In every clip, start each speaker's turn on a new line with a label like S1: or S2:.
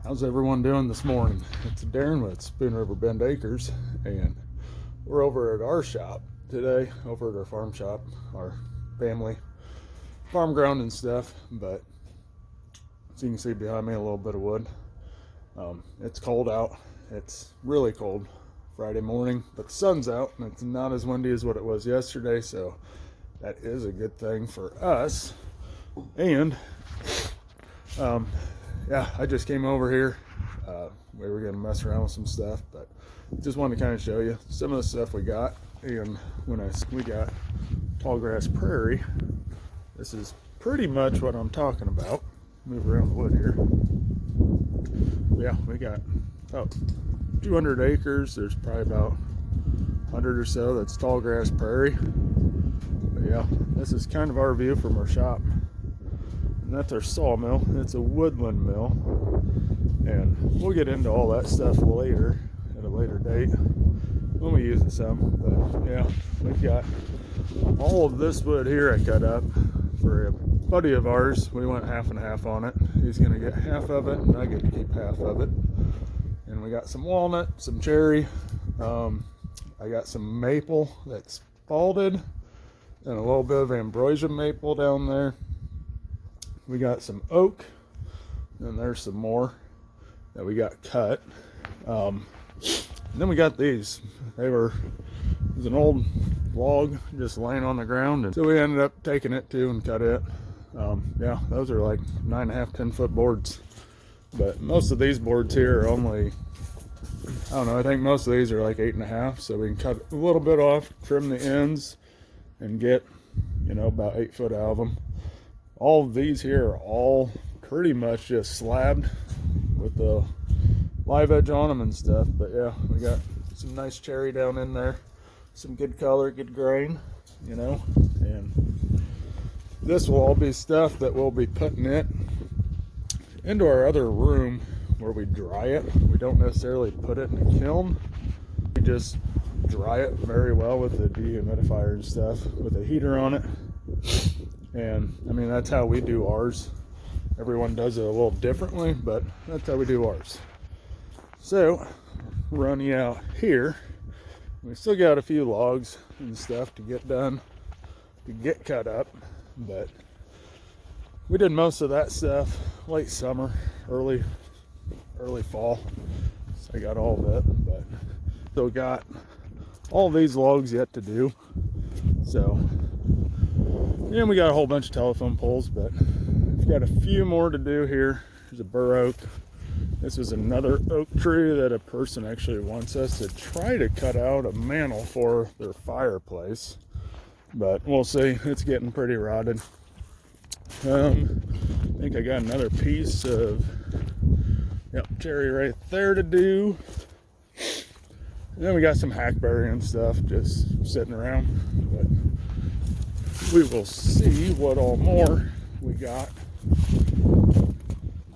S1: How's everyone doing this morning? It's Darren with Spoon River Bend Acres, and we're over at our shop today, over at our farm shop, our family farm ground and stuff. But as you can see behind me, a little bit of wood. It's cold out. It's really cold Friday morning, but the sun's out and it's not as windy as what it was yesterday, so that is a good thing for us. And yeah, I just came over here. We were gonna mess around with some stuff, but just wanted to kind of show you some of the stuff we got. And we got tall grass prairie, this is pretty much what I'm talking about. Move around the wood here. Yeah, we got about 200 acres. There's probably about 100 or so that's tall grass prairie. But yeah, this is kind of our view from our shop. And that's our sawmill. It's a woodland mill, and we'll get into all that stuff later at a later date when we use it some. But yeah, we've got all of this wood here I cut up for a buddy of ours. We went half and half on it. He's gonna get half of it and I get to keep half of it. And we got some walnut, some cherry, I got some maple that's spalted, and a little bit of ambrosia maple down there. We got some oak, and there's some more that we got cut. And then we got these. It was an old log just laying on the ground, and so we ended up taking it too and cut it. Yeah, those are like 9.5, 10-foot boards. But most of these boards here are only, I don't know, I think most of these are like 8.5, so we can cut a little bit off, trim the ends, and get, about 8 foot out of them. All of these here are all pretty much just slabbed with the live edge on them and stuff. But yeah, we got some nice cherry down in there, some good color, good grain, and this will all be stuff that we'll be putting it into our other room where we dry it. We don't necessarily put it in a kiln. We just dry it very well with the dehumidifier and stuff with a heater on it. And I mean, that's how we do ours. Everyone does it a little differently, but that's how we do ours. So, run you out here. We still got a few logs and stuff to get done, to get cut up, but we did most of that stuff late summer, early fall. So I got all of it, but still got all these logs yet to do. So, and we got a whole bunch of telephone poles, but we've got a few more to do here. There's a bur oak. This is another oak tree that a person actually wants us to try to cut out a mantle for their fireplace, but we'll see. It's getting pretty rotted. I think I got another piece of cherry right there to do. And then we got some hackberry and stuff just sitting around, but we will see what all more we got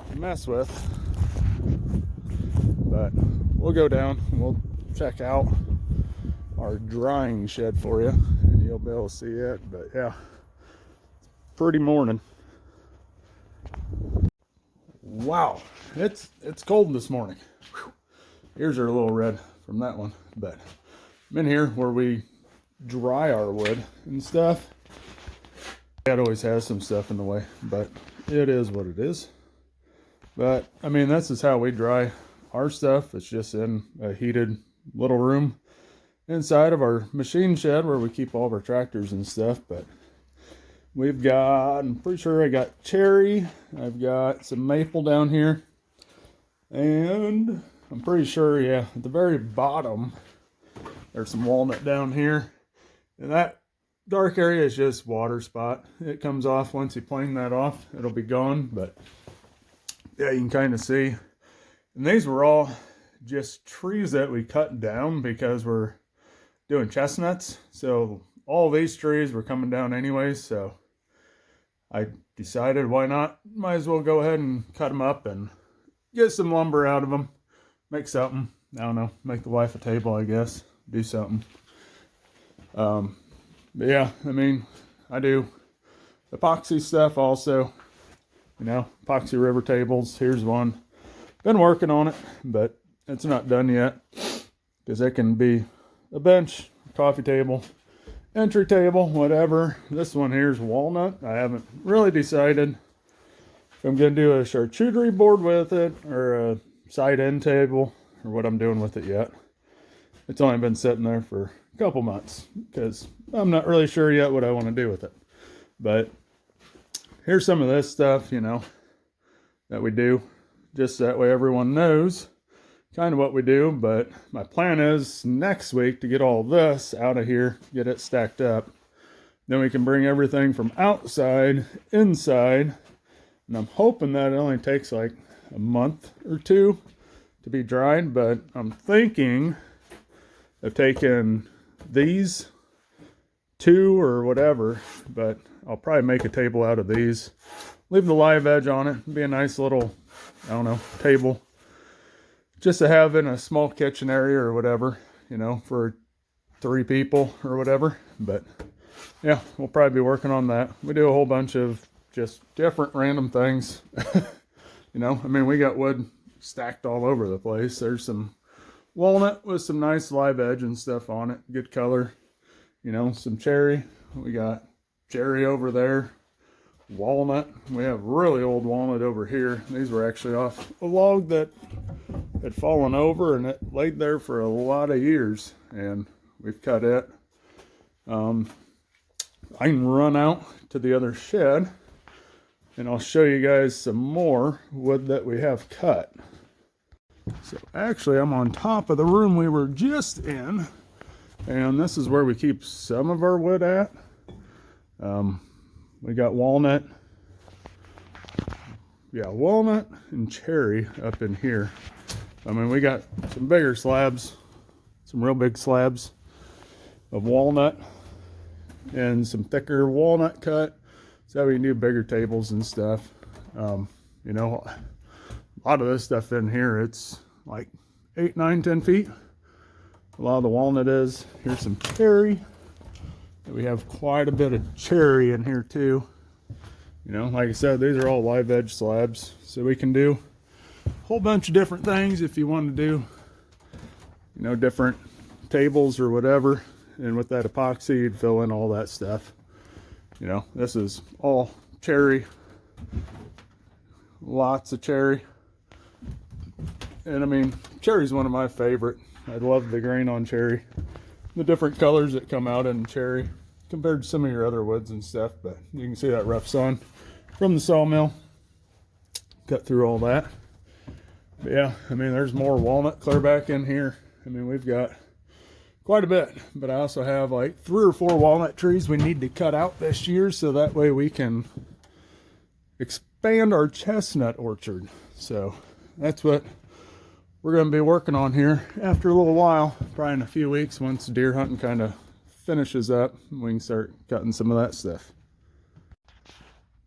S1: to mess with. But we'll go down and we'll check out our drying shed for you, and you'll be able to see it. But yeah, pretty morning. Wow, it's cold this morning. Whew. Ears are a little red from that one, but I'm in here where we dry our wood and stuff. Dad always has some stuff in the way, but it is what it is. But I mean, this is how we dry our stuff. It's just in a heated little room inside of our machine shed where we keep all of our tractors and stuff. But we've got, I'm pretty sure I got cherry, I've got some maple down here, and I'm pretty sure, yeah, at the very bottom there's some walnut down here, and that dark area is just water spot. It comes off once you plane that off, it'll be gone. But yeah, you can kind of see. And these were all just trees that we cut down because we're doing chestnuts. So all these trees were coming down anyways. So I decided, why not? Might as well go ahead and cut them up and get some lumber out of them. Make something. I don't know. Make the wife a table, I guess. Do something. But yeah, I mean, I do epoxy stuff also. Epoxy river tables. Here's one. been working on it, but it's not done yet because it can be a bench, coffee table, entry table, whatever. This one here is walnut. I haven't really decided if I'm going to do a charcuterie board with it or a side end table or what I'm doing with it yet. It's only been sitting there for a couple months because I'm not really sure yet what I want to do with it. But here's some of this stuff, you know, that we do, just that way everyone knows kind of what we do. But my plan is next week to get all this out of here, get it stacked up. Then we can bring everything from outside inside, and I'm hoping that it only takes like a month or two to be dried. But I'm thinking of taking these two or whatever, but I'll probably make a table out of these, leave the live edge on it. It'd be a nice little, I don't know, table just to have in a small kitchen area or whatever, you know, for 3 people or whatever. But yeah, we'll probably be working on that. We do a whole bunch of just different random things. You know, I mean, we got wood stacked all over the place. There's some walnut with some nice live edge and stuff on it, good color. You know, some cherry. We got cherry over there, walnut. We have really old walnut over here. These were actually off a log that had fallen over, and it laid there for a lot of years, and we've cut it. I can run out to the other shed and I'll show you guys some more wood that we have cut. So actually I'm on top of the room we were just in, and this is where we keep some of our wood at. We got walnut, walnut and cherry up in here. I mean, we got some bigger slabs, some real big slabs of walnut and some thicker walnut cut, so we can do bigger tables and stuff. You know, a lot of this stuff in here, it's like 8, 9, 10 feet. A lot of the walnut is. Here's some cherry. We have quite a bit of cherry in here too. You know, like I said, these are all live edge slabs, so we can do a whole bunch of different things if you want to do, you know, different tables or whatever. And with that epoxy, you'd fill in all that stuff. You know, this is all cherry, lots of cherry. And I mean, cherry's one of my favorite. I love the grain on cherry, the different colors that come out in cherry compared to some of your other woods and stuff. But you can see that rough sawn from the sawmill, cut through all that. But yeah, I mean, there's more walnut clear back in here. I mean, we've got quite a bit, but I also have like 3 or 4 walnut trees we need to cut out this year, so that way we can expand our chestnut orchard. So that's what we're going to be working on here after a little while, probably in a few weeks. Once deer hunting kind of finishes up, we can start cutting some of that stuff.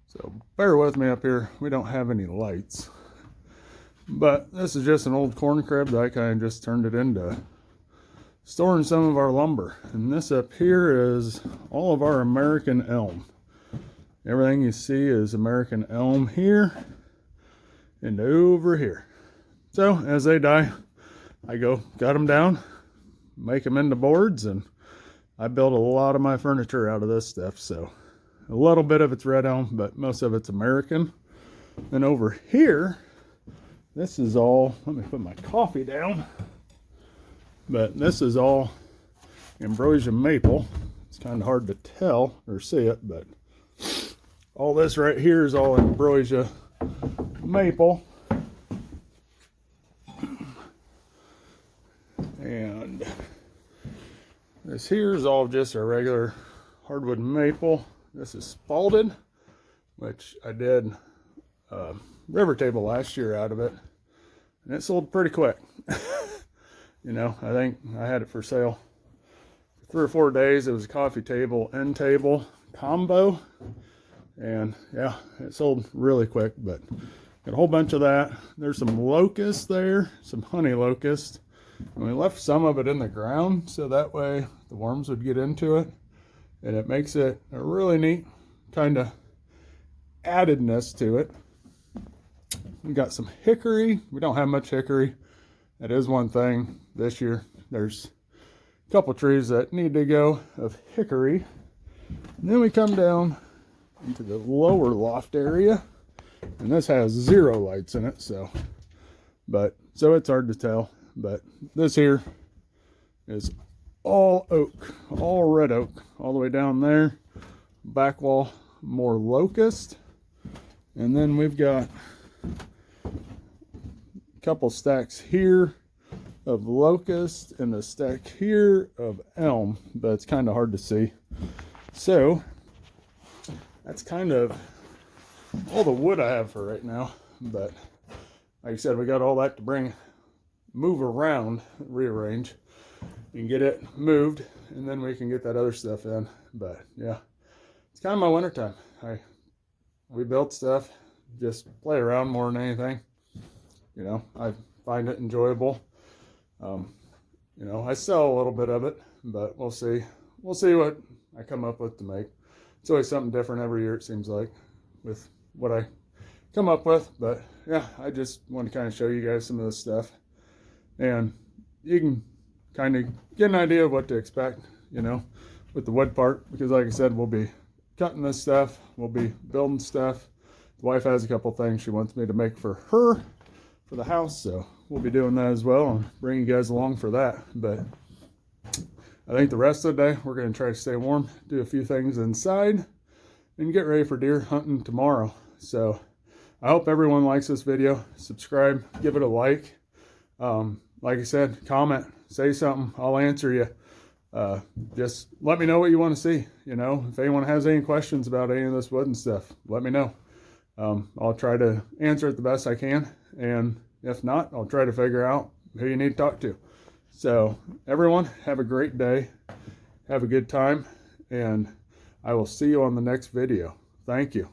S1: So bear with me up here, we don't have any lights, but this is just an old corn crib that I kind of just turned it into storing some of our lumber. And this up here is all of our American elm. Everything you see is American elm here and over here. So as they die, I go cut them down, make them into boards, and I build a lot of my furniture out of this stuff. So a little bit of it's red elm, but most of it's American. And over here, this is all, let me put my coffee down, but this is all ambrosia maple. It's kind of hard to tell or see it, but all this right here is all ambrosia maple. And this here is all just a regular hardwood maple. This is spalted, which I did a river table last year out of it, and it sold pretty quick. You know, I think I had it for sale for 3 or 4 days. It was a coffee table, end table combo, and yeah, it sold really quick. But got a whole bunch of that. There's some locust there, some honey locust, and we left some of it in the ground so that way the worms would get into it, and it makes it a really neat kind of addedness to it. We got some hickory. We don't have much hickory. That is one thing this year. There's a couple trees that need to go of hickory. And then we come down into the lower loft area, and this has 0 lights in it, so it's hard to tell. But this here is all oak, all red oak, all the way down there. Back wall, more locust. And then we've got a couple stacks here of locust and a stack here of elm, but it's kind of hard to see. So that's kind of all the wood I have for right now. But like I said, we got all that to move around, rearrange. You can get it moved, and then we can get that other stuff in. But yeah, it's kind of my winter time. We build stuff, just play around more than anything. You know, I find it enjoyable. You know, I sell a little bit of it, but we'll see. We'll see what I come up with to make. It's always something different every year, it seems like, with what I come up with. But yeah, I just want to kind of show you guys some of this stuff, and you can kind of get an idea of what to expect, you know, with the wood part, because like I said, we'll be cutting this stuff, we'll be building stuff. The wife has a couple things she wants me to make for her for the house, so we'll be doing that as well and bring you guys along for that. But I think the rest of the day we're going to try to stay warm, do a few things inside, and get ready for deer hunting tomorrow. So I hope everyone likes this video. Subscribe, give it a like. Like I said, comment, say something, I'll answer you. Just let me know what you want to see. You know, if anyone has any questions about any of this wood and stuff, let me know. I'll try to answer it the best I can, and if not, I'll try to figure out who you need to talk to. So everyone, have a great day, have a good time, and I will see you on the next video. Thank you.